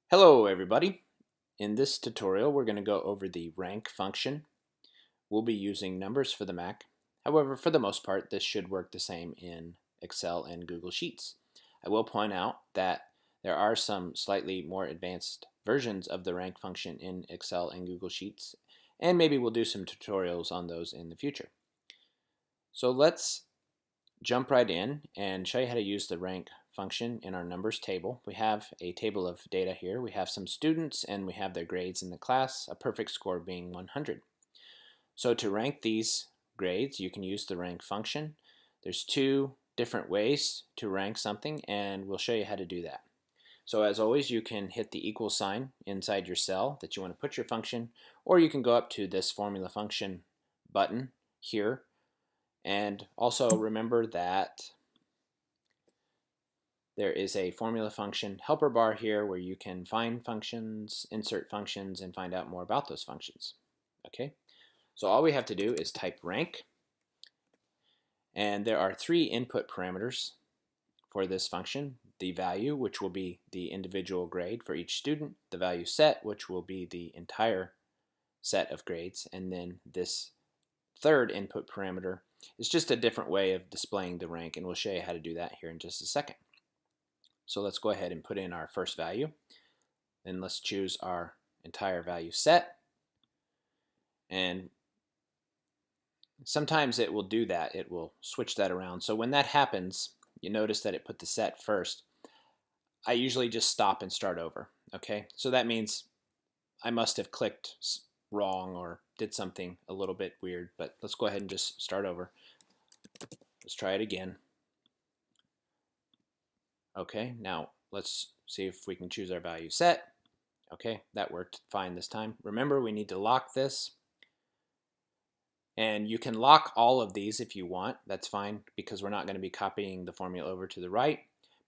Hello everybody. In this tutorial we're going to go over the rank function. We'll be using numbers for the Mac. However, for the most part this should work the same in Excel and Google Sheets. I will point out that there are some slightly more advanced versions of the rank function in Excel and Google Sheets, and maybe we'll do some tutorials on those in the future. So let's jump right in and show you how to use the rank function in our numbers table. We have a table of data here. We have some students and we have their grades in the class, a perfect score being 100. So to rank these grades, you can use the rank function. There's two different ways to rank something, and we'll show you how to do that. So as always, you can hit the equal sign inside your cell that you want to put your function, or you can go up to this formula function button here. And also remember that there is a formula function helper bar here where you can find functions, insert functions, and find out more about those functions. Okay, so all we have to do is type rank, and there are three input parameters for this function: the value, which will be the individual grade for each student; the value set, which will be the entire set of grades; and then this third input parameter is just a different way of displaying the rank, and we'll show you how to do that here in just a second. So let's go ahead and put in our first value. Then let's choose our entire value set. And sometimes it will do that. It will switch that around. So when that happens, you notice that it put the set first. I usually just stop and start over. Okay, so that means I must have clicked wrong or did something a little bit weird, but let's go ahead and just start over. Let's try it again. Okay, now let's see if we can choose our value set. Okay, that worked fine this time. Remember, we need to lock this. And you can lock all of these if you want. That's fine, because we're not going to be copying the formula over to the right.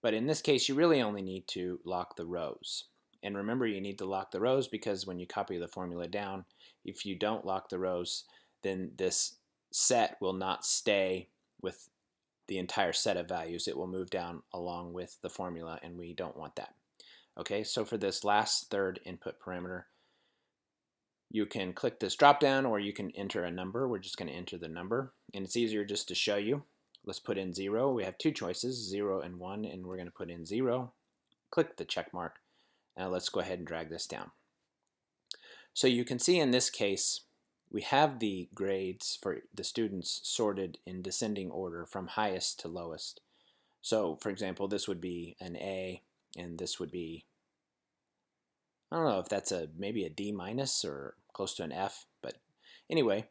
But in this case, you really only need to lock the rows. And remember, you need to lock the rows because when you copy the formula down, if you don't lock the rows, then this set will not stay with the entire set of values. It will move down along with the formula, and we don't want that. Okay, so for this last third input parameter, you can click this drop down or you can enter a number. We're just going to enter the number, and it's easier just to show you. Let's put in 0. We have two choices, 0 and 1, and we're going to put in 0. Click the check mark. Now let's go ahead and drag this down. So you can see in this case we have the grades for the students sorted in descending order from highest to lowest. So for example, this would be an A, and this would be, I don't know if that's maybe a D minus or close to an F, but anyway.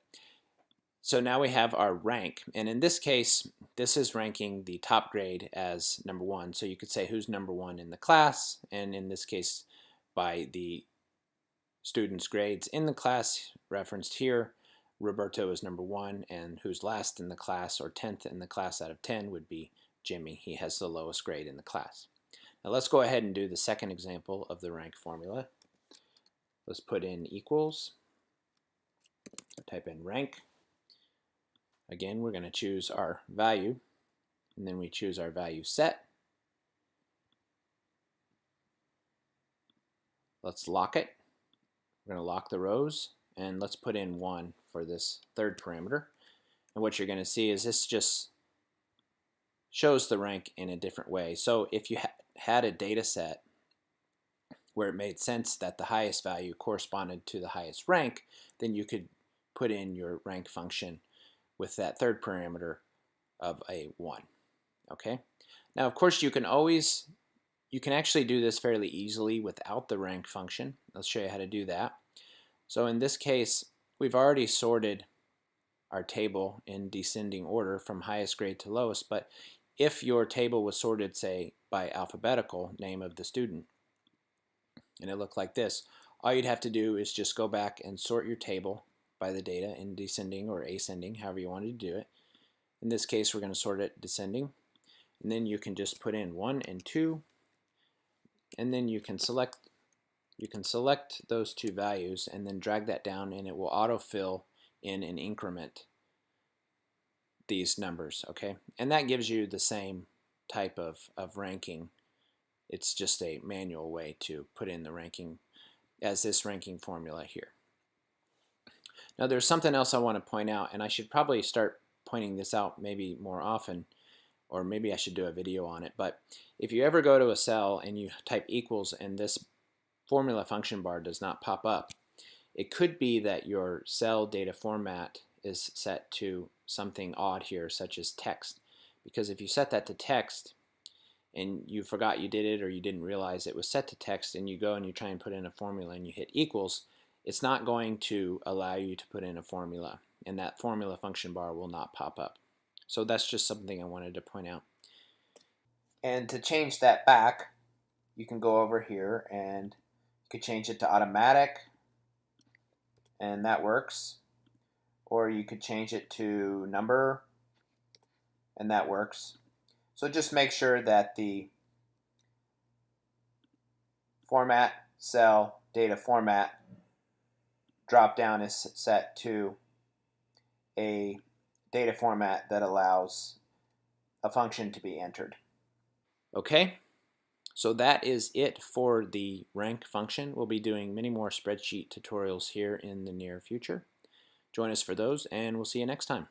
So now we have our rank, and in this case, this is ranking the top grade as number 1. So you could say who's number 1 in the class, and in this case, by the students' grades in the class referenced here, Roberto is number 1, and who's last in the class or 10th in the class out of 10 would be Jimmy. He has the lowest grade in the class. Now let's go ahead and do the second example of the rank formula. Let's put in equals, type in rank. Again, we're going to choose our value, and then we choose our value set. Let's lock it. We're going to lock the rows, and let's put in 1 for this third parameter. And what you're going to see is this just shows the rank in a different way. So if you had a data set where it made sense that the highest value corresponded to the highest rank, then you could put in your rank function with that third parameter of a 1. Okay. Now, of course, you can actually do this fairly easily without the rank function. Let's show you how to do that. So in this case, we've already sorted our table in descending order from highest grade to lowest, but if your table was sorted, say, by alphabetical name of the student, and it looked like this, all you'd have to do is just go back and sort your table by the data in descending or ascending, however you wanted to do it. In this case, we're going to sort it descending, and then you can just put in 1 and 2, and then you can select those two values and then drag that down, and it will autofill in and increment these numbers. Okay, and that gives you the same type of ranking It's just a manual way to put in the ranking as this ranking formula here. Now there's something else I want to point out, and I should probably start pointing this out maybe more often, or maybe I should do a video on it. But if you ever go to a cell and you type equals and this formula function bar does not pop up, it could be that your cell data format is set to something odd here, such as text. Because if you set that to text and you forgot you did it, or you didn't realize it was set to text, and you go and you try and put in a formula and you hit equals, it's not going to allow you to put in a formula, and that formula function bar will not pop up. So that's just something I wanted to point out. And to change that back, you can go over here and you could change it to automatic, and that works. Or you could change it to number, and that works. So just make sure that the format cell data format drop down is set to a data format that allows a function to be entered. Okay, so that is it for the rank function. We'll be doing many more spreadsheet tutorials here in the near future. Join us for those, and we'll see you next time.